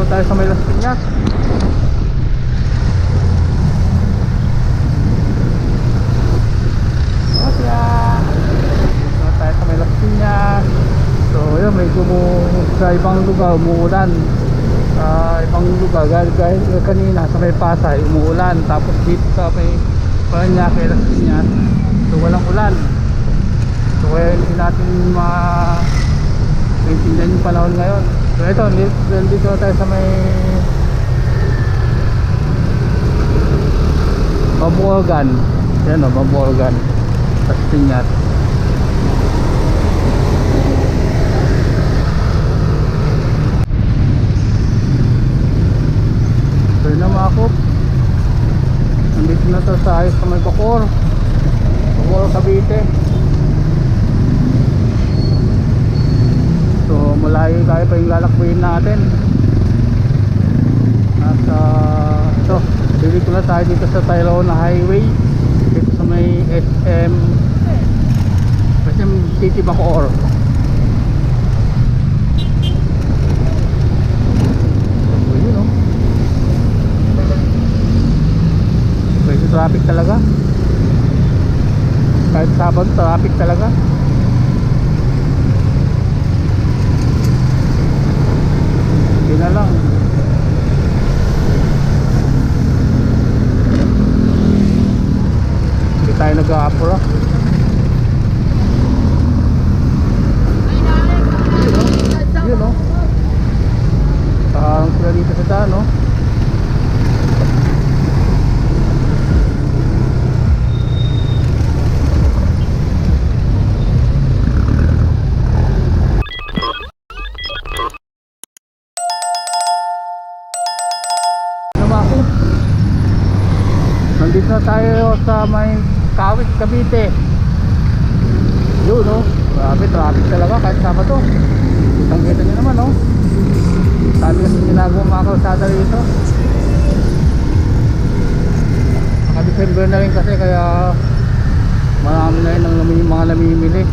tayo sa may Las Piñas. Dito na tayo sa may Las Piñas. So yun, medyo sa ibang lugar umuulan. Sa ibang lugar gaya kanina sa may Pasay umuulan, tapos dito sa may Parañaque, Las Piñas, so walang ulan. So kaya hindi natin maintindihan yung panahon ngayon. So ito, dito tayo sa may Babuorgan. Yan o, Babuorgan, Las Piñas. So yun na mga kop, nandito na to sa ayos sa may Bacoor, Cavite. So malayo tayo pa yung lalakbuhin natin. Nasa ito, bili ko na tayo dito sa Tyrone Highway, dito sa may SM City Bacoor. So yun o, medyo traffic talaga. Kahit Sabado traffic talaga. Hindi na lang. Hindi tayo nag-a-apura. Yun o. Parang sila dito sa daan o. Nandito na tayo sa may Kawit, Cavite. Yun no, grabe traffic talaga kahit Sabado. Kitang kita nyo naman no. Sabi kasi ginagawa mga kalsada rito. Naka-December na rin kasi, kaya marami na rin ang mga namimili.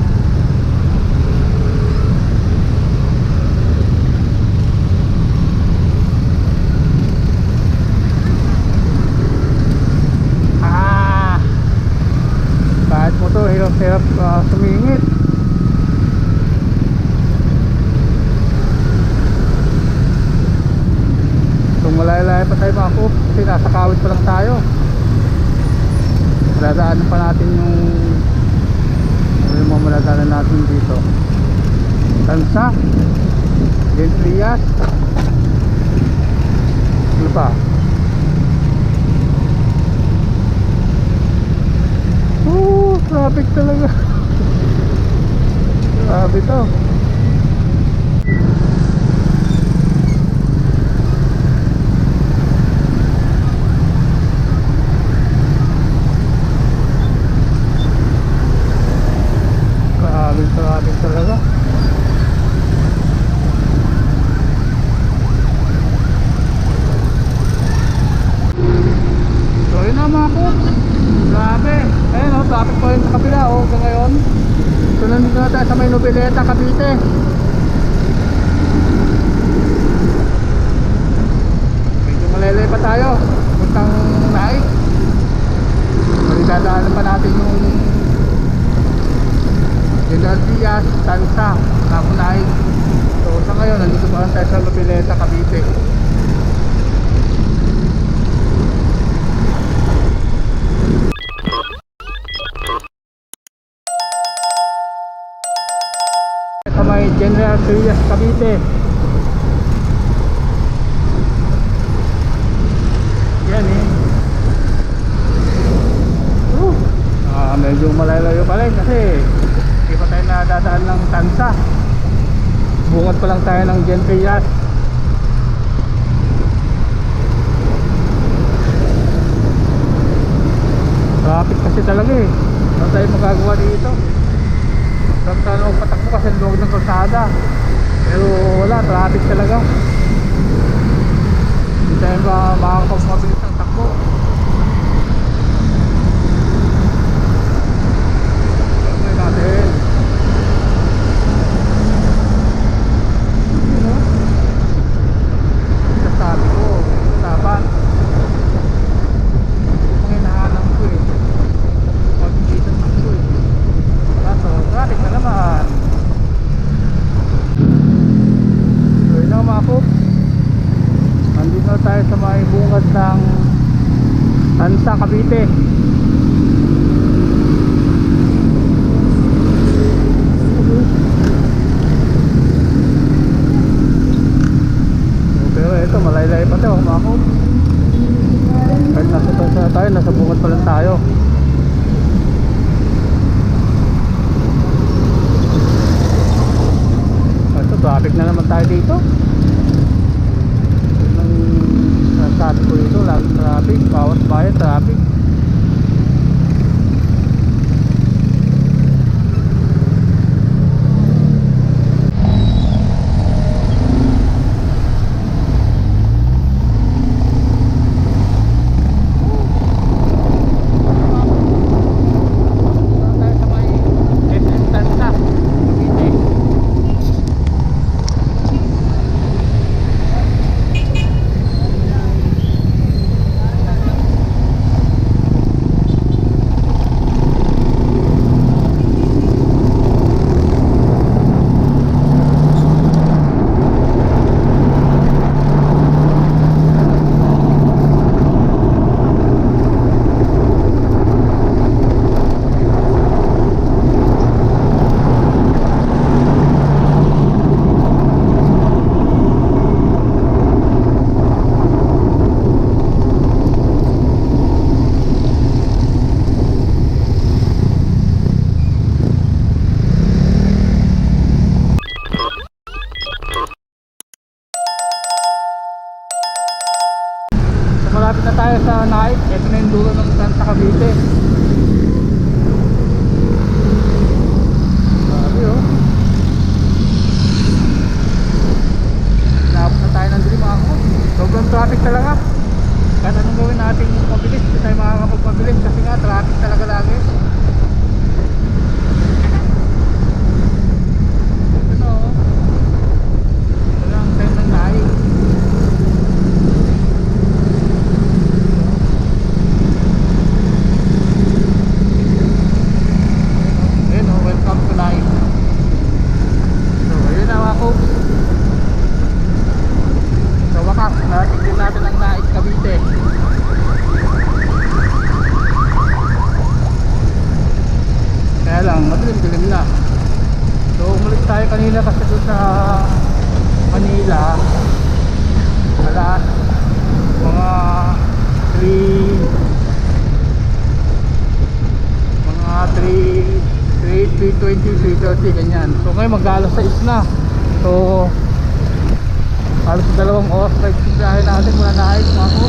Kahit mo to, hirap-hirap sumingit. So malay-lay pa tayo mga kop, kasi nasa Kawit pa lang tayo. Dadaanan pa natin yung mga madadaanan natin dito. Tansa, Gentrias, ano pa? Traffic talaga. Grabe to. Grabe talaga. So yun na mga kop, grabe. Ayun o, traffic pa rin sa kabila o hanggang ngayon. So nandito na tayo sa may Noveleta, Cavite. Medyo malelay pa tayo puntang Naik. Magdadaanan pa natin yung General Diaz, Tansa, Naik. So sa ngayon nandito pa tayo sa Noveleta, Cavite. General Diaz, Cavite. Yan medyo malayo pa rin kasi hindi pa tayo nadadaan ng Tansa. Bungat pa lang tayo ng General Diaz. Traffic kasi talaga eh. Ano tayo magagawa dito? Saan tayo patakbo kasi luwag ng kalsada. Pero wala, traffic talaga. Hindi tayo makakapagmabilis ng takbo. Gagawin natin. sa Cavite. Pero ito malaylay pa ito mga ko. Kahit nasa tayo, nasa bukod pa lang tayo. Ito traffic na naman tayo dito. Sabi ko dito, lagi traffic, bawas bayan traffic. Malapit na tayo sa night. Ito na yung dulo ng Santa Cavite. Sabi oh, naabot na tayo ng dilim mga ko. Sobrang traffic talaga. Kahit anong gawin natin mabilis, hindi tayo makakapagpabilis kasi nga traffic talaga lagi. Ito oh, ito lang time ng night. Welcome to life. So ayun na mga folks. Sa wakas, narating natin ang Nait Cavite. Kaya lang, madilim-dilim na. So umulit tayo kanina kasi doon sa Manila. Alas mga 3:20, 3:30 ganyan. So ngayon mag-alas 6 na. So halos 2 oras na yung biyahe natin mula Nait mga ko.